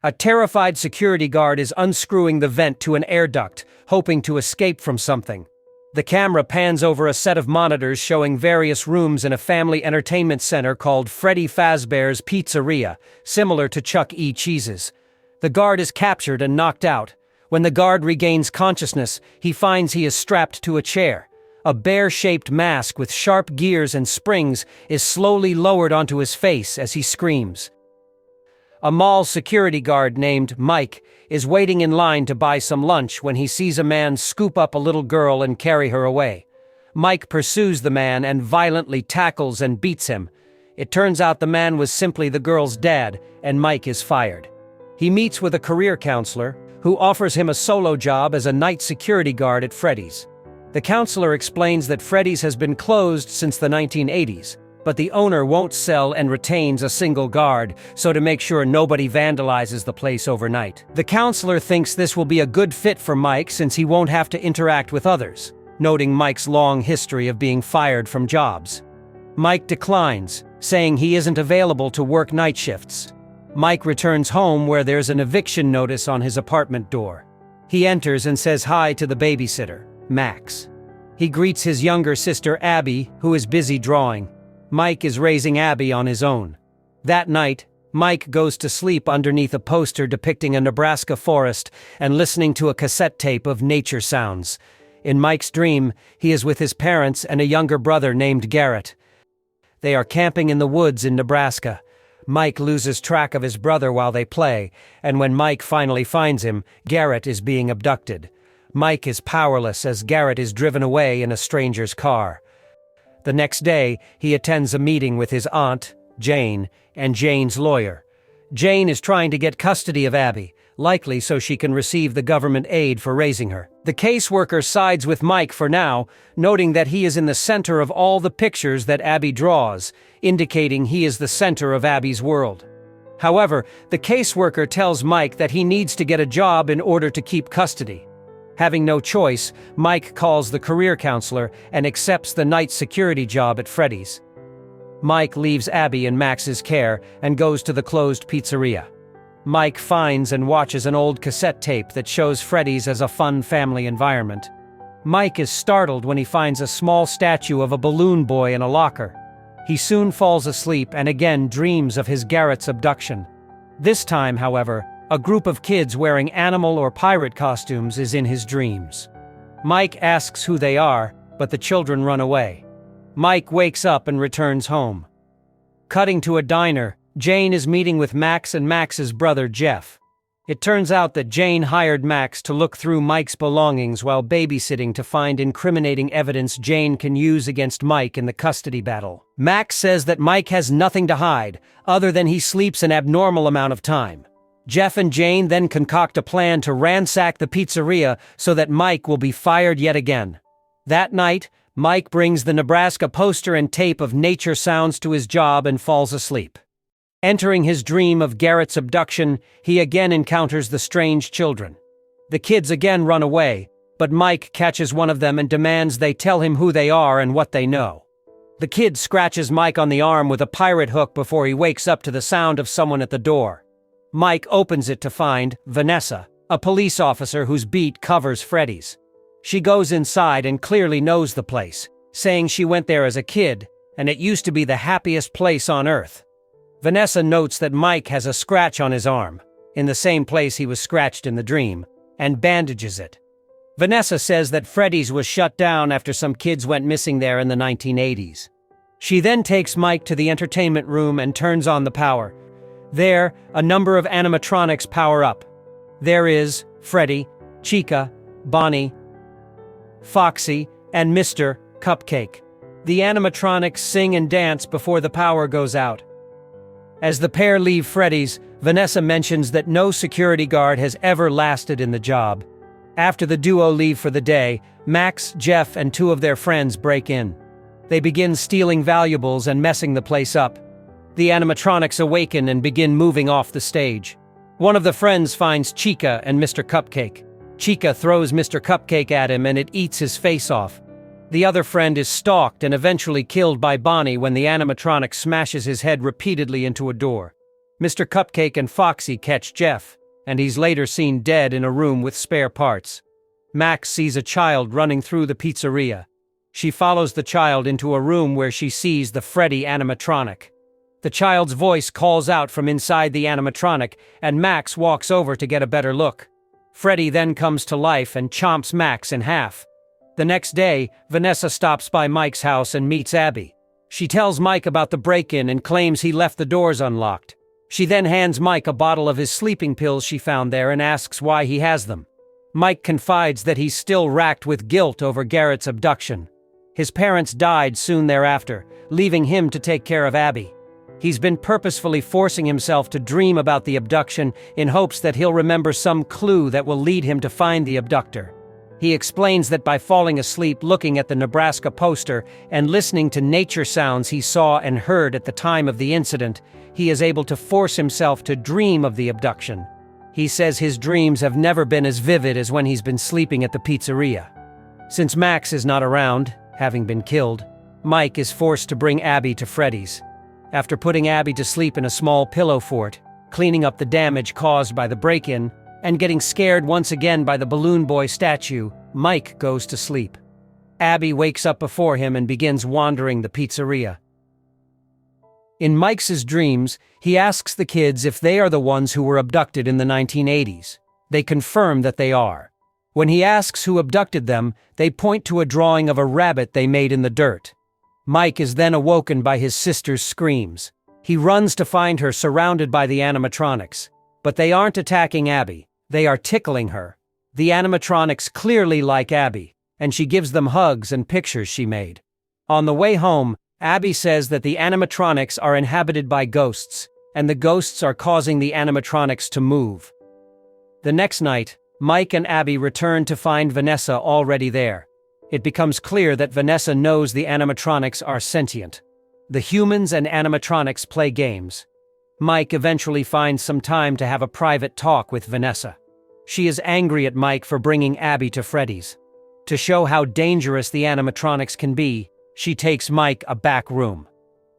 A terrified security guard is unscrewing the vent to an air duct, hoping to escape from something. The camera pans over a set of monitors showing various rooms in a family entertainment center called Freddy Fazbear's Pizzeria, similar to Chuck E. Cheese's. The guard is captured and knocked out. When the guard regains consciousness, he finds he is strapped to a chair. A bear-shaped mask with sharp gears and springs is slowly lowered onto his face as he screams. A mall security guard named Mike is waiting in line to buy some lunch when he sees a man scoop up a little girl and carry her away. Mike pursues the man and violently tackles and beats him. It turns out the man was simply the girl's dad, and Mike is fired. He meets with a career counselor, who offers him a solo job as a night security guard at Freddy's. The counselor explains that Freddy's has been closed since the 1980s, but the owner won't sell and retains a single guard, so to make sure nobody vandalizes the place overnight. The counselor thinks this will be a good fit for Mike since he won't have to interact with others, noting Mike's long history of being fired from jobs. Mike declines, saying he isn't available to work night shifts. Mike returns home where there's an eviction notice on his apartment door. He enters and says hi to the babysitter, Max. He greets his younger sister Abby, who is busy drawing. Mike is raising Abby on his own. That night, Mike goes to sleep underneath a poster depicting a Nebraska forest and listening to a cassette tape of nature sounds. In Mike's dream, he is with his parents and a younger brother named Garrett. They are camping in the woods in Nebraska. Mike loses track of his brother while they play, and when Mike finally finds him, Garrett is being abducted. Mike is powerless as Garrett is driven away in a stranger's car. The next day, he attends a meeting with his aunt, Jane, and Jane's lawyer. Jane is trying to get custody of Abby, likely so she can receive the government aid for raising her. The caseworker sides with Mike for now, noting that he is in the center of all the pictures that Abby draws, indicating he is the center of Abby's world. However, the caseworker tells Mike that he needs to get a job in order to keep custody. Having no choice, Mike calls the career counselor and accepts the night security job at Freddy's. Mike leaves Abby in Max's care and goes to the closed pizzeria. Mike finds and watches an old cassette tape that shows Freddy's as a fun family environment. Mike is startled when he finds a small statue of a balloon boy in a locker. He soon falls asleep and again dreams of his Garrett's abduction. This time, however, a group of kids wearing animal or pirate costumes is in his dreams. Mike asks who they are, but the children run away. Mike wakes up and returns home. Cutting to a diner, Jane is meeting with Max and Max's brother Jeff. It turns out that Jane hired Max to look through Mike's belongings while babysitting to find incriminating evidence Jane can use against Mike in the custody battle. Max says that Mike has nothing to hide, other than he sleeps an abnormal amount of time. Jeff and Jane then concoct a plan to ransack the pizzeria so that Mike will be fired yet again. That night, Mike brings the Nebraska poster and tape of nature sounds to his job and falls asleep. Entering his dream of Garrett's abduction, he again encounters the strange children. The kids again run away, but Mike catches one of them and demands they tell him who they are and what they know. The kid scratches Mike on the arm with a pirate hook before he wakes up to the sound of someone at the door. Mike opens it to find Vanessa, a police officer whose beat covers Freddy's. She goes inside and clearly knows the place, saying she went there as a kid, and it used to be the happiest place on earth. Vanessa notes that Mike has a scratch on his arm, in the same place he was scratched in the dream, and bandages it. Vanessa says that Freddy's was shut down after some kids went missing there in the 1980s. She then takes Mike to the entertainment room and turns on the power. There, a number of animatronics power up. There is Freddy, Chica, Bonnie, Foxy, and Mr. Cupcake. The animatronics sing and dance before the power goes out. As the pair leave Freddy's, Vanessa mentions that no security guard has ever lasted in the job. After the duo leave for the day, Max, Jeff, and two of their friends break in. They begin stealing valuables and messing the place up. The animatronics awaken and begin moving off the stage. One of the friends finds Chica and Mr. Cupcake. Chica throws Mr. Cupcake at him and it eats his face off. The other friend is stalked and eventually killed by Bonnie when the animatronic smashes his head repeatedly into a door. Mr. Cupcake and Foxy catch Jeff, and he's later seen dead in a room with spare parts. Max sees a child running through the pizzeria. She follows the child into a room where she sees the Freddy animatronic. The child's voice calls out from inside the animatronic, and Max walks over to get a better look. Freddy then comes to life and chomps Max in half. The next day, Vanessa stops by Mike's house and meets Abby. She tells Mike about the break-in and claims he left the doors unlocked. She then hands Mike a bottle of his sleeping pills she found there and asks why he has them. Mike confides that he's still racked with guilt over Garrett's abduction. His parents died soon thereafter, leaving him to take care of Abby. He's been purposefully forcing himself to dream about the abduction in hopes that he'll remember some clue that will lead him to find the abductor. He explains that by falling asleep looking at the Nebraska poster and listening to nature sounds he saw and heard at the time of the incident, he is able to force himself to dream of the abduction. He says his dreams have never been as vivid as when he's been sleeping at the pizzeria. Since Max is not around, having been killed, Mike is forced to bring Abby to Freddy's. After putting Abby to sleep in a small pillow fort, cleaning up the damage caused by the break-in, and getting scared once again by the balloon boy statue, Mike goes to sleep. Abby wakes up before him and begins wandering the pizzeria. In Mike's dreams, he asks the kids if they are the ones who were abducted in the 1980s. They confirm that they are. When he asks who abducted them, they point to a drawing of a rabbit they made in the dirt. Mike is then awoken by his sister's screams. He runs to find her surrounded by the animatronics. But they aren't attacking Abby, they are tickling her. The animatronics clearly like Abby, and she gives them hugs and pictures she made. On the way home, Abby says that the animatronics are inhabited by ghosts, and the ghosts are causing the animatronics to move. The next night, Mike and Abby return to find Vanessa already there. It becomes clear that Vanessa knows the animatronics are sentient. The humans and animatronics play games. Mike eventually finds some time to have a private talk with Vanessa. She is angry at Mike for bringing Abby to Freddy's. To show how dangerous the animatronics can be, she takes Mike a back room.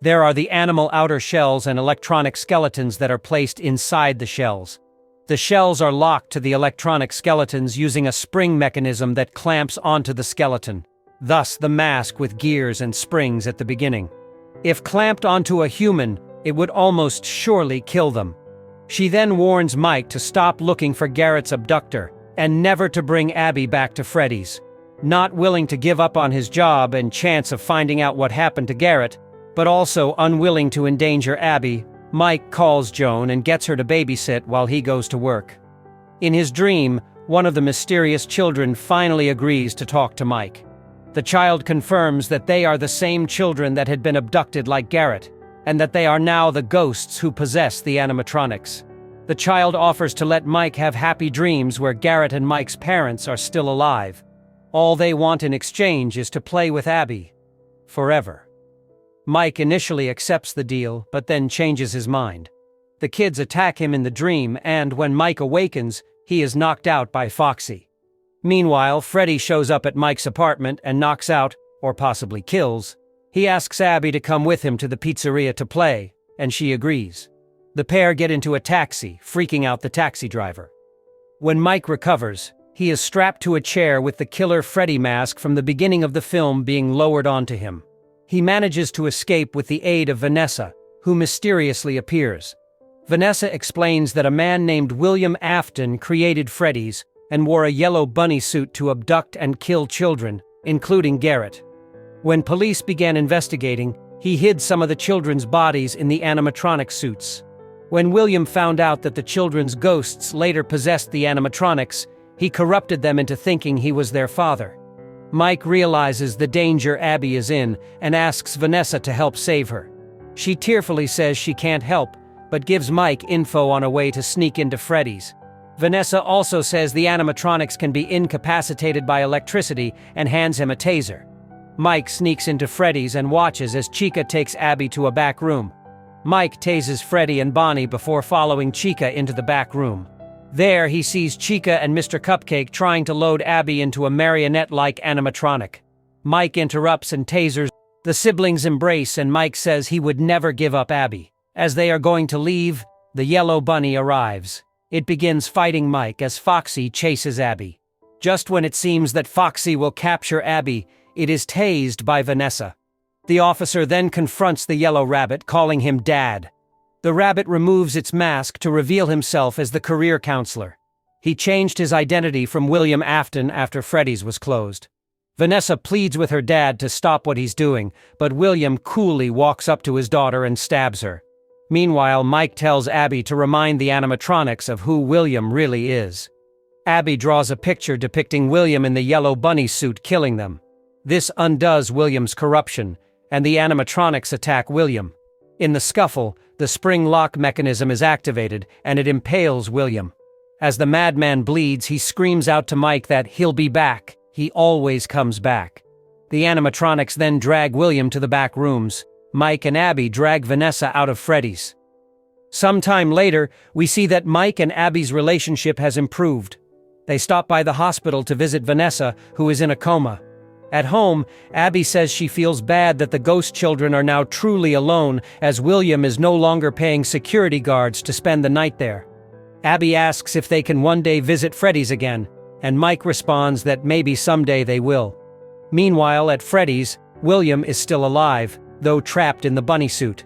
There are the animal outer shells and electronic skeletons that are placed inside the shells. The shells are locked to the electronic skeletons using a spring mechanism that clamps onto the skeleton, thus the mask with gears and springs at the beginning. If clamped onto a human, it would almost surely kill them. She then warns Mike to stop looking for Garrett's abductor and never to bring Abby back to Freddy's. Not willing to give up on his job and chance of finding out what happened to Garrett, but also unwilling to endanger Abby, Mike calls Joan and gets her to babysit while he goes to work. In his dream, one of the mysterious children finally agrees to talk to Mike. The child confirms that they are the same children that had been abducted like Garrett, and that they are now the ghosts who possess the animatronics. The child offers to let Mike have happy dreams where Garrett and Mike's parents are still alive. All they want in exchange is to play with Abby. Forever. Mike initially accepts the deal, but then changes his mind. The kids attack him in the dream, and when Mike awakens, he is knocked out by Foxy. Meanwhile, Freddy shows up at Mike's apartment and knocks out, or possibly kills. He asks Abby to come with him to the pizzeria to play, and she agrees. The pair get into a taxi, freaking out the taxi driver. When Mike recovers, he is strapped to a chair with the killer Freddy mask from the beginning of the film being lowered onto him. He manages to escape with the aid of Vanessa, who mysteriously appears. Vanessa explains that a man named William Afton created Freddy's and wore a yellow bunny suit to abduct and kill children, including Garrett. When police began investigating, he hid some of the children's bodies in the animatronic suits. When William found out that the children's ghosts later possessed the animatronics, he corrupted them into thinking he was their father. Mike realizes the danger Abby is in and asks Vanessa to help save her. She tearfully says she can't help, but gives Mike info on a way to sneak into Freddy's. Vanessa also says the animatronics can be incapacitated by electricity and hands him a taser. Mike sneaks into Freddy's and watches as Chica takes Abby to a back room. Mike tases Freddy and Bonnie before following Chica into the back room. There, he sees Chica and Mr. Cupcake trying to load Abby into a marionette-like animatronic. Mike interrupts and tasers. The siblings embrace and Mike says he would never give up Abby. As they are going to leave, The yellow bunny arrives. It begins fighting Mike as Foxy chases Abby. Just when it seems that Foxy will capture Abby, it is tased by Vanessa. The officer then confronts the yellow rabbit, calling him Dad. The rabbit removes its mask to reveal himself as the career counselor. He changed his identity from William Afton after Freddy's was closed. Vanessa pleads with her dad to stop what he's doing, but William coolly walks up to his daughter and stabs her. Meanwhile, Mike tells Abby to remind the animatronics of who William really is. Abby draws a picture depicting William in the yellow bunny suit killing them. This undoes William's corruption, and the animatronics attack William. In the scuffle, the spring lock mechanism is activated, and it impales William. As the madman bleeds, he screams out to Mike that he'll be back. He always comes back. The animatronics then drag William to the back rooms. Mike and Abby drag Vanessa out of Freddy's. Sometime later, we see that Mike and Abby's relationship has improved. They stop by the hospital to visit Vanessa, who is in a coma. At home, Abby says she feels bad that the ghost children are now truly alone, as William is no longer paying security guards to spend the night there. Abby asks if they can one day visit Freddy's again, and Mike responds that maybe someday they will. Meanwhile, at Freddy's, William is still alive, though trapped in the bunny suit.